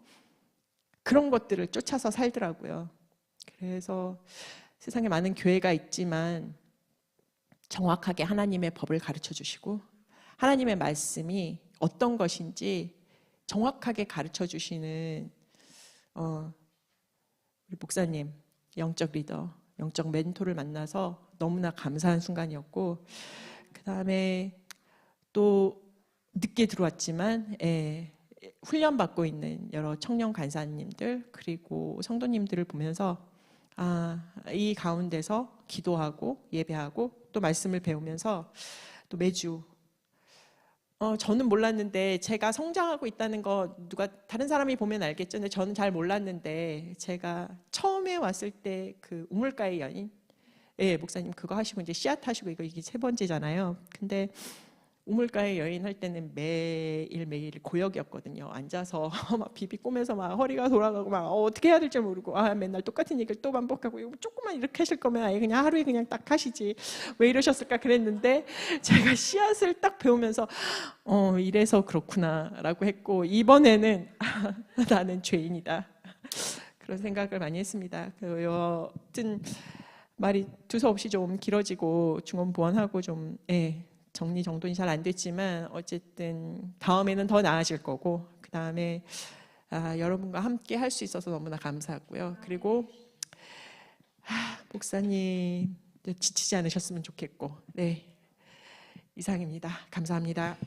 그런 것들을 쫓아서 살더라고요. 그래서 세상에 많은 교회가 있지만 정확하게 하나님의 법을 가르쳐 주시고 하나님의 말씀이 어떤 것인지 정확하게 가르쳐 주시는 우리 목사님, 영적 리더, 영적 멘토를 만나서 너무나 감사한 순간이었고, 그 다음에 또 늦게 들어왔지만 훈련받고 있는 여러 청년 간사님들 그리고 성도님들을 보면서 이 가운데서 기도하고 예배하고 또 말씀을 배우면서 또 매주 저는 몰랐는데, 제가 성장하고 있다는 거 누가 다른 사람이 보면 알겠죠. 근데 저는 잘 몰랐는데, 제가 처음에 왔을 때 그 우물가의 여인, 목사님 그거 하시고 이제 씨앗 하시고 이게 3번째잖아요. 근데 우물가의 여인 할 때는 매일매일 고역이었거든요. 앉아서 막 비비 꼬매서 막 허리가 돌아가고 막 어떻게 해야 될지 모르고, 맨날 똑같은 얘기를 또 반복하고, 이거 조금만 이렇게 하실 거면 아예 그냥 하루에 그냥 딱 하시지 왜 이러셨을까 그랬는데, 제가 씨앗을 딱 배우면서 이래서 그렇구나 라고 했고, 이번에는 나는 죄인이다 그런 생각을 많이 했습니다. 여튼 말이 두서없이 좀 길어지고 중언부언하고 좀 정리정돈이 잘 안 됐지만, 어쨌든 다음에는 더 나아질 거고, 그 다음에 여러분과 함께 할 수 있어서 너무나 감사하고요. 그리고 목사님 지치지 않으셨으면 좋겠고, 이상입니다. 감사합니다.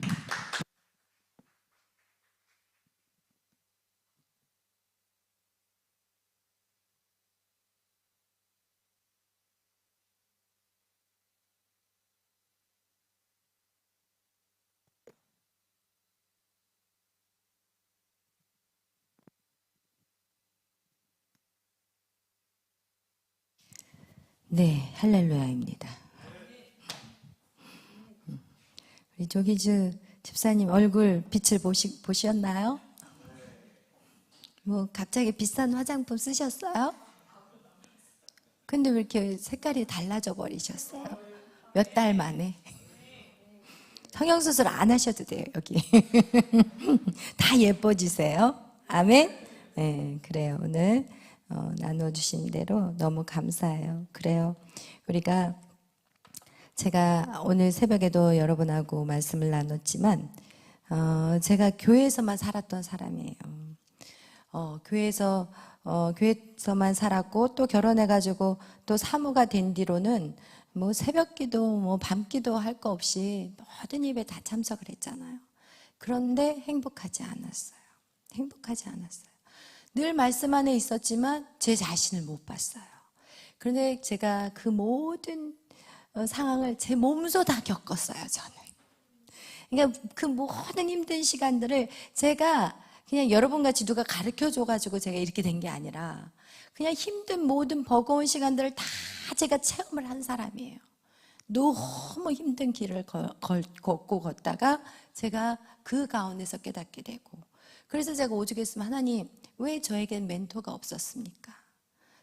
네, 할렐루야입니다. 우리 조기주 집사님 얼굴 빛을 보셨나요? 뭐 갑자기 비싼 화장품 쓰셨어요? 근데 왜 이렇게 색깔이 달라져 버리셨어요? 몇 달 만에. 성형수술 안 하셔도 돼요, 여기. 다 예뻐지세요. 아멘? 네, 그래요. 오늘 나눠주신 대로 너무 감사해요. 그래요. 우리가 제가 오늘 새벽에도 여러분하고 말씀을 나눴지만 제가 교회에서만 살았던 사람이에요. 교회에서만 살았고 또 결혼해가지고 또 사모가 된 뒤로는 뭐 새벽기도 뭐 밤기도 할 거 없이 모든 예배 다 참석을 했잖아요. 그런데 행복하지 않았어요. 행복하지 않았어요. 늘 말씀 안에 있었지만 제 자신을 못 봤어요. 그런데 제가 그 모든 상황을 제 몸소 다 겪었어요, 저는. 그러니까 그 모든 힘든 시간들을 제가 그냥 여러분같이 누가 가르쳐 줘가지고 제가 이렇게 된 게 아니라 그냥 힘든 모든 버거운 시간들을 다 제가 체험을 한 사람이에요. 너무 힘든 길을 걷고 걷다가 제가 그 가운데서 깨닫게 되고, 그래서 제가 오죽했으면 하나님 왜 저에겐 멘토가 없었습니까?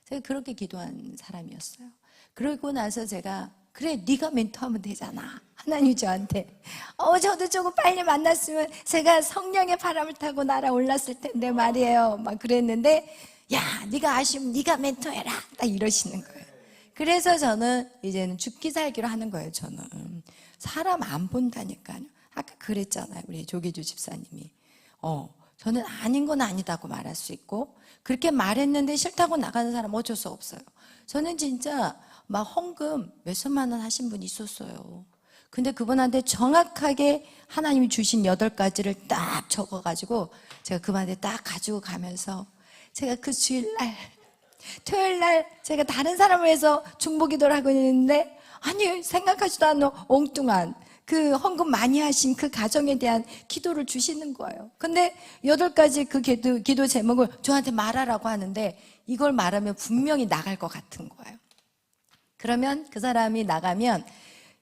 제가 그렇게 기도한 사람이었어요. 그러고 나서 제가 그래 네가 멘토하면 되잖아. 하나님 저한테 저도 조금 빨리 만났으면 제가 성령의 바람을 타고 날아올랐을 텐데 말이에요. 막 그랬는데 야 네가 아쉬우면 네가 멘토해라 딱 이러시는 거예요. 그래서 저는 이제는 죽기 살기로 하는 거예요. 저는 사람 안 본다니까요. 아까 그랬잖아요, 우리 조기주 집사님이. 저는 아닌 건 아니다고 말할 수 있고, 그렇게 말했는데 싫다고 나가는 사람 어쩔 수 없어요. 저는 진짜 막 헌금 몇천만 원 하신 분이 있었어요. 근데 그분한테 정확하게 하나님이 주신 8가지를 딱 적어가지고 제가 그분한테 딱 가지고 가면서 제가 그 주일날 토요일날 제가 다른 사람을 위해서 중보기도를 하고 있는데 아니 생각하지도 않은 엉뚱한 그 헌금 많이 하신 그 가정에 대한 기도를 주시는 거예요. 근데 8가지 그 기도 제목을 저한테 말하라고 하는데 이걸 말하면 분명히 나갈 것 같은 거예요. 그러면 그 사람이 나가면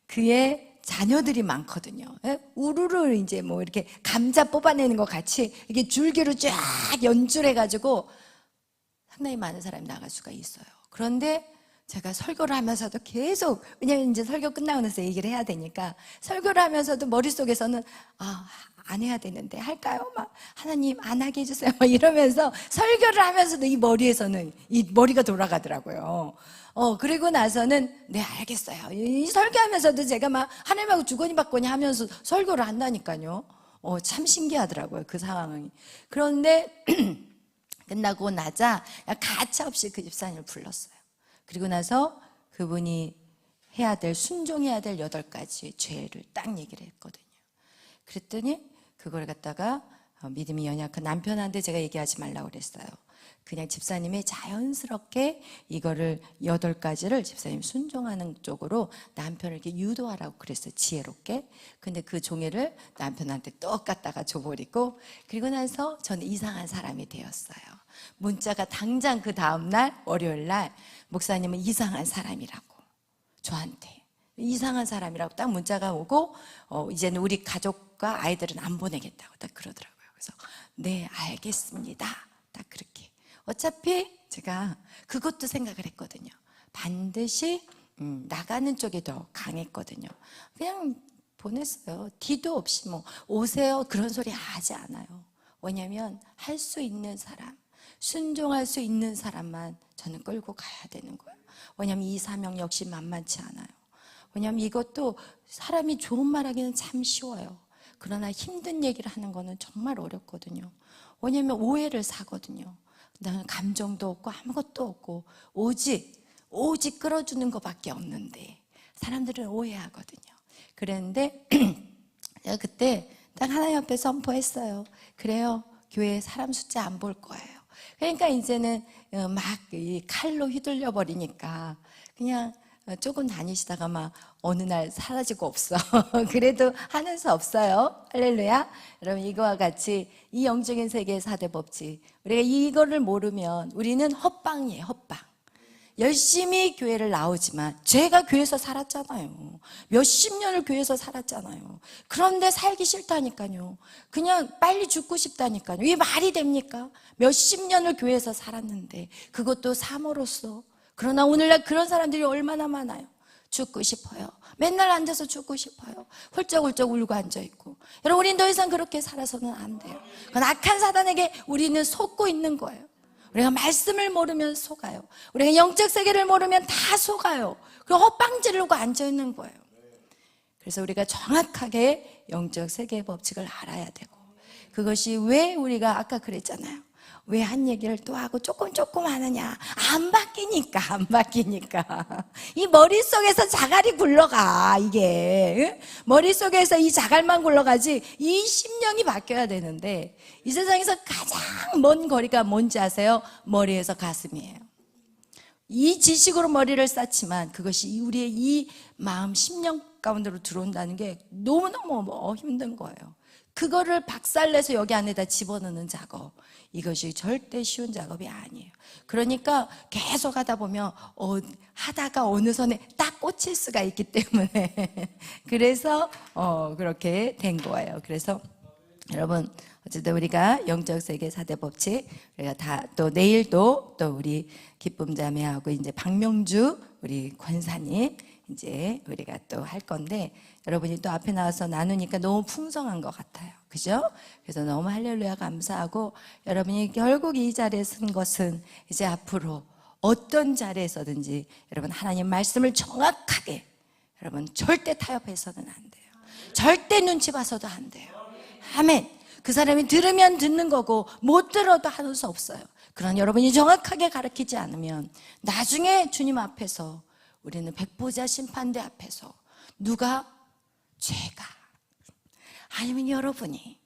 그의 자녀들이 많거든요. 우르르 이제 뭐 이렇게 감자 뽑아내는 것 같이 이렇게 줄기로 쫙 연줄해가지고 상당히 많은 사람이 나갈 수가 있어요. 그런데 제가 설교를 하면서도 계속, 왜냐면 이제 설교 끝나고 나서 얘기를 해야 되니까 설교를 하면서도 머릿속에서는 안 해야 되는데 할까요? 막 하나님 안 하게 해주세요 막 이러면서 설교를 하면서도 이 머리에서는 이 머리가 돌아가더라고요. 그리고 나서는 네 알겠어요. 이 설교하면서도 제가 막 하나님하고 주거니 받거니 하면서 설교를 한다니까요. 참 신기하더라고요, 그 상황이. 그런데 끝나고 나자 가차없이 그 집사님을 불렀어요. 그리고 나서 그분이 순종해야 될 8가지 죄를 딱 얘기를 했거든요. 그랬더니 그걸 갖다가 믿음이 연약한 남편한테 제가 얘기하지 말라고 그랬어요. 그냥 집사님이 자연스럽게 이거를 8가지를 집사님 순종하는 쪽으로 남편을 이렇게 유도하라고 그랬어요, 지혜롭게. 근데 그 종이를 남편한테 똑 갖다가 줘버리고, 그리고 나서 저는 이상한 사람이 되었어요. 문자가 당장 그 다음날 월요일날 목사님은 이상한 사람이라고 저한테 이상한 사람이라고 딱 문자가 오고 이제는 우리 가족과 아이들은 안 보내겠다고 딱 그러더라고요. 그래서 네 알겠습니다 딱 그렇게. 어차피 제가 그것도 생각을 했거든요. 반드시 나가는 쪽이 더 강했거든요. 그냥 보냈어요. 뒤도 없이 뭐 오세요 그런 소리 하지 않아요. 왜냐면 할 수 있는 사람, 순종할 수 있는 사람만 저는 끌고 가야 되는 거예요. 왜냐면 이 사명 역시 만만치 않아요. 왜냐면 이것도 사람이 좋은 말 하기는 참 쉬워요. 그러나 힘든 얘기를 하는 거는 정말 어렵거든요. 왜냐면 오해를 사거든요. 나는 감정도 없고 아무것도 없고 오직 끌어주는 것밖에 없는데 사람들은 오해하거든요. 그랬는데 제가 그때 딱 하나님 앞에 선포했어요. 그래요, 교회 사람 숫자 안 볼 거예요. 그러니까 이제는 막 이 칼로 휘둘려 버리니까 그냥 조금 다니시다가 막 어느 날 사라지고 없어. 그래도 하는 수 없어요. 할렐루야. 여러분 이거와 같이 이 영적인 세계의 4대 법칙, 우리가 이거를 모르면 우리는 헛방이에요, 헛방. 열심히 교회를 나오지만 제가 교회에서 살았잖아요. 몇십 년을 교회에서 살았잖아요. 그런데 살기 싫다니까요. 그냥 빨리 죽고 싶다니까요. 이게 말이 됩니까? 몇십 년을 교회에서 살았는데, 그것도 사모로서. 그러나 오늘날 그런 사람들이 얼마나 많아요. 죽고 싶어요. 맨날 앉아서 죽고 싶어요. 훌쩍훌쩍 울고 앉아있고. 여러분, 우린 더 이상 그렇게 살아서는 안 돼요. 그건 악한 사단에게 우리는 속고 있는 거예요. 우리가 말씀을 모르면 속아요. 우리가 영적 세계를 모르면 다 속아요. 그리고 헛방 지르고 앉아있는 거예요. 그래서 우리가 정확하게 영적 세계의 법칙을 알아야 되고, 그것이 왜 우리가 아까 그랬잖아요. 왜 한 얘기를 또 하고 조금 하느냐. 안 바뀌니까. 이 머릿속에서 자갈이 굴러가, 이게. 머릿속에서 이 자갈만 굴러가지, 이 심령이 바뀌어야 되는데, 이 세상에서 가장 먼 거리가 뭔지 아세요? 머리에서 가슴이에요. 이 지식으로 머리를 쌓지만 그것이 우리의 이 마음, 심령 가운데로 들어온다는 게 너무너무 힘든 거예요. 그거를 박살내서 여기 안에다 집어넣는 작업, 이것이 절대 쉬운 작업이 아니에요. 그러니까 계속 하다 보면 하다가 어느 선에 딱 꽂힐 수가 있기 때문에 그래서 그렇게 된 거예요. 그래서 여러분, 어쨌든 우리가 영적 세계 4대 법칙, 우리가 다 또 내일도 또 우리 기쁨 자매하고 이제 박명주 우리 권사님 이제 우리가 또 할 건데, 여러분이 또 앞에 나와서 나누니까 너무 풍성한 것 같아요. 그죠? 그래서 너무 할렐루야 감사하고, 여러분이 결국 이 자리에 선 것은 이제 앞으로 어떤 자리에서든지 여러분 하나님 말씀을 정확하게, 여러분 절대 타협해서는 안 돼요. 절대 눈치 봐서도 안 돼요. 아멘. 그 사람이 들으면 듣는 거고 못 들어도 하는 수 없어요. 그런 여러분이 정확하게 가르치지 않으면 나중에 주님 앞에서, 우리는 백보자 심판대 앞에서 누가, 죄가 아니면 여러분이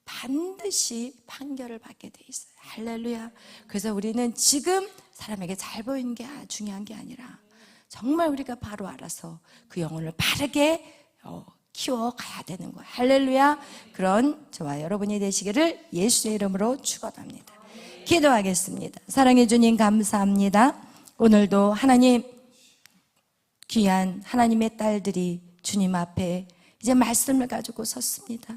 반드시 판결을 받게 돼 있어요. 할렐루야. 그래서 우리는 지금 사람에게 잘 보이는 게 중요한 게 아니라 정말 우리가 바로 알아서 그 영혼을 바르게 키워가야 되는 거예요. 할렐루야. 그런 저와 여러분이 되시기를 예수의 이름으로 축원합니다. 기도하겠습니다. 사랑해 주님 감사합니다. 오늘도 하나님, 귀한 하나님의 딸들이 주님 앞에 이제 말씀을 가지고 섰습니다.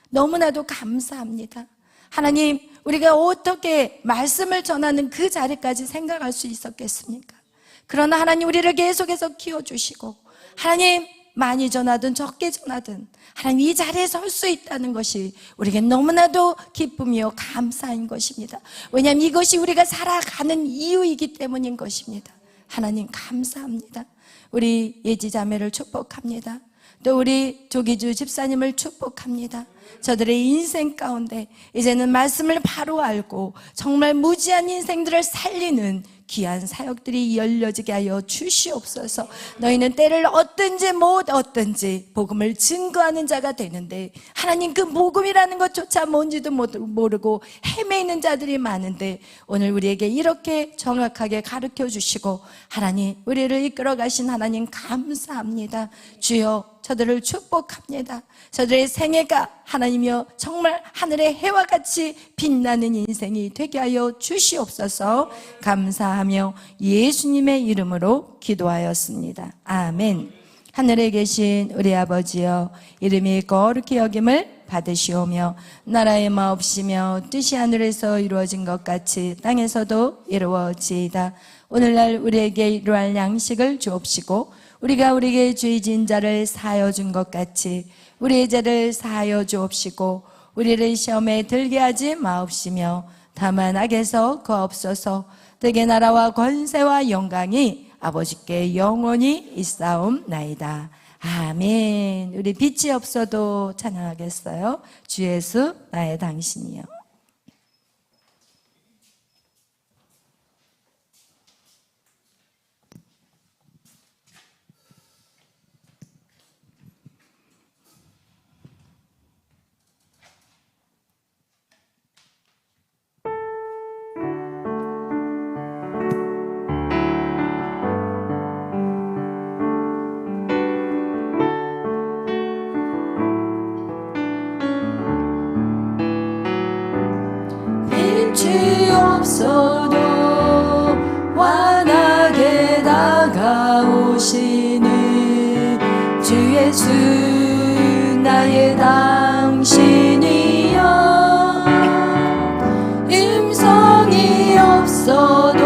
너무나도 감사합니다. 하나님, 우리가 어떻게 말씀을 전하는 그 자리까지 생각할 수 있었겠습니까? 그러나 하나님, 우리를 계속해서 키워주시고, 하나님, 많이 전하든 적게 전하든 하나님 이 자리에 설 수 있다는 것이 우리에게 너무나도 기쁨이요 감사인 것입니다. 왜냐하면 이것이 우리가 살아가는 이유이기 때문인 것입니다. 하나님 감사합니다. 우리 예지 자매를 축복합니다. 또 우리 조기주 집사님을 축복합니다. 저들의 인생 가운데 이제는 말씀을 바로 알고 정말 무지한 인생들을 살리는 귀한 사역들이 열려지게 하여 주시옵소서. 너희는 때를 얻든지 못 얻든지 복음을 증거하는 자가 되는데, 하나님 그 복음이라는 것조차 뭔지도 모르고 헤매이는 자들이 많은데, 오늘 우리에게 이렇게 정확하게 가르쳐 주시고 하나님 우리를 이끌어 가신 하나님 감사합니다. 주여, 저들을 축복합니다. 저들의 생애가 하나님이여 정말 하늘의 해와 같이 빛나는 인생이 되게 하여 주시옵소서. 감사하며 예수님의 이름으로 기도하였습니다. 아멘. 하늘에 계신 우리 아버지여, 이름이 거룩히 여김을 받으시오며 나라의 마옵시며 뜻이 하늘에서 이루어진 것 같이 땅에서도 이루어지이다. 오늘날 우리에게 이루할 양식을 주옵시고 우리가 우리에게 죄 지은 자를 사하여 준 것 같이 우리의 죄를 사하여 주옵시고 우리를 시험에 들게 하지 마옵시며 다만 악에서 거없소서. 되게 나라와 권세와 영광이 아버지께 영원히 있사옵나이다. 아멘. 우리 빛이 없어도 찬양하겠어요. 주 예수 나의 당신이요. 빛이 없어도 환하게 예수 나의 당신이여 음성이 없어도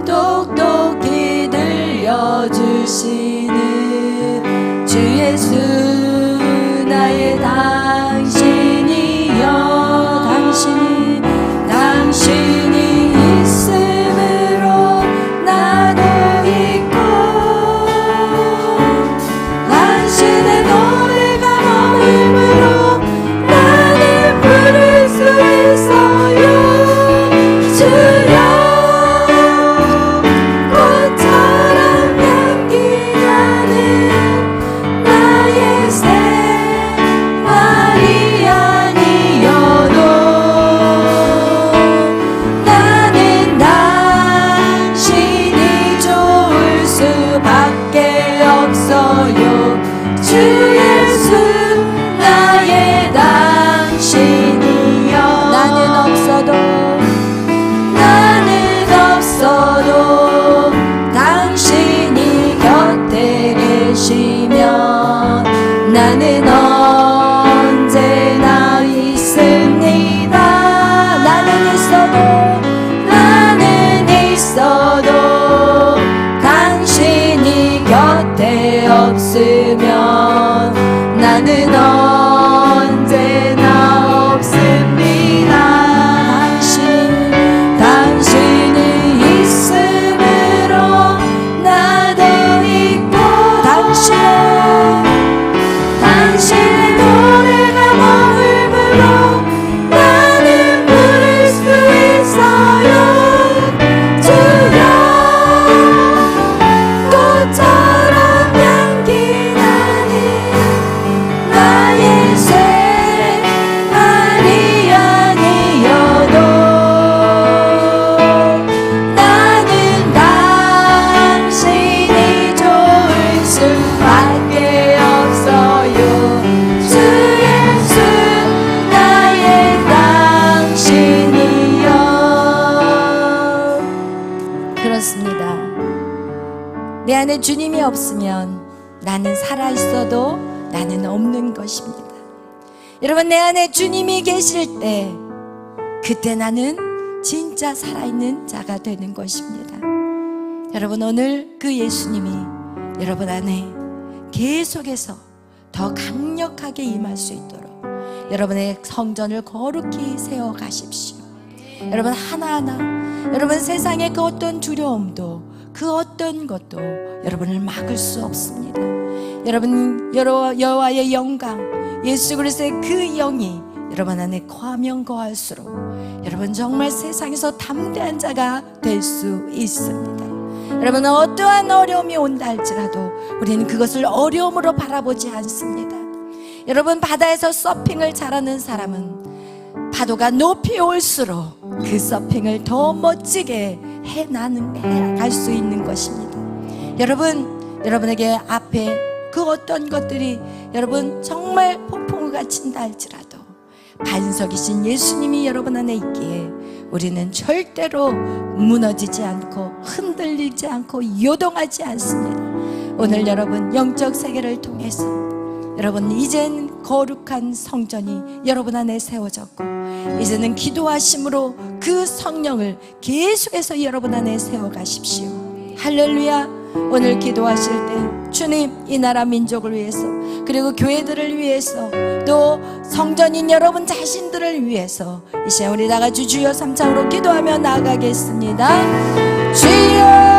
똑똑히 들려주시는 주 예수 나의 당신이여 당신이 있음으로 나도 있고 당신의 노래가 머물므로 나는 부를 수 있어요 주여 꽃처럼 향기 나는 나의 생활이 아니어도 나는 당신이 좋을 수밖에 없어요 주 예수 나의 당신이여 나는 없어도 당신이 곁에 계시면 나는 언제나 있습니다 나는 있어도 당신이 곁에 없으면 나는 언제나 없습니다 당신이 있음으로 나도 있고 당신의 노래가 머물므로 나는 부를 수 있어요 주여 꽃처럼 향기 나는 나의 생활이 아니어도 나는 당신이 좋을 수밖에 없어요 주 예수 나의 당신이여 그렇습니다 내 안에 주님이 없으면 나는 살아있어도 나는 없는 것입니다 여러분 내 안에 주님이 계실 때 그때 나는 진짜 살아있는 자가 되는 것입니다 여러분 오늘 그 예수님이 여러분 안에 계속해서 더 강력하게 임할 수 있도록 여러분의 성전을 거룩히 세워 가십시오 여러분 하나하나 여러분 세상의 그 어떤 두려움도 그 어떤 것도 여러분을 막을 수 없습니다 여러분 여호와의 영광 예수 그리스도의 그 영이 여러분 안에 거하면 거할수록 여러분 정말 세상에서 담대한 자가 될 수 있습니다 여러분 어떠한 어려움이 온다 할지라도 우리는 그것을 어려움으로 바라보지 않습니다 여러분 바다에서 서핑을 잘하는 사람은 파도가 높이 올수록 그 서핑을 더 멋지게 해갈 수 있는 것입니다 여러분에게 앞에 그 어떤 것들이 여러분 정말 폭풍우가 친다 할지라도 반석이신 예수님이 여러분 안에 있기에 우리는 절대로 무너지지 않고 흔들리지 않고 요동하지 않습니다 오늘 여러분 영적 세계를 통해서 여러분 이젠 거룩한 성전이 여러분 안에 세워졌고 이제는 기도하심으로 그 성령을 계속해서 여러분 안에 세워가십시오 할렐루야 오늘 기도하실 때 주님 이 나라 민족을 위해서 그리고 교회들을 위해서 또 성전인 여러분 자신들을 위해서 이 시간 우리 나가주 주여 삼창으로 기도하며 나아가겠습니다 주여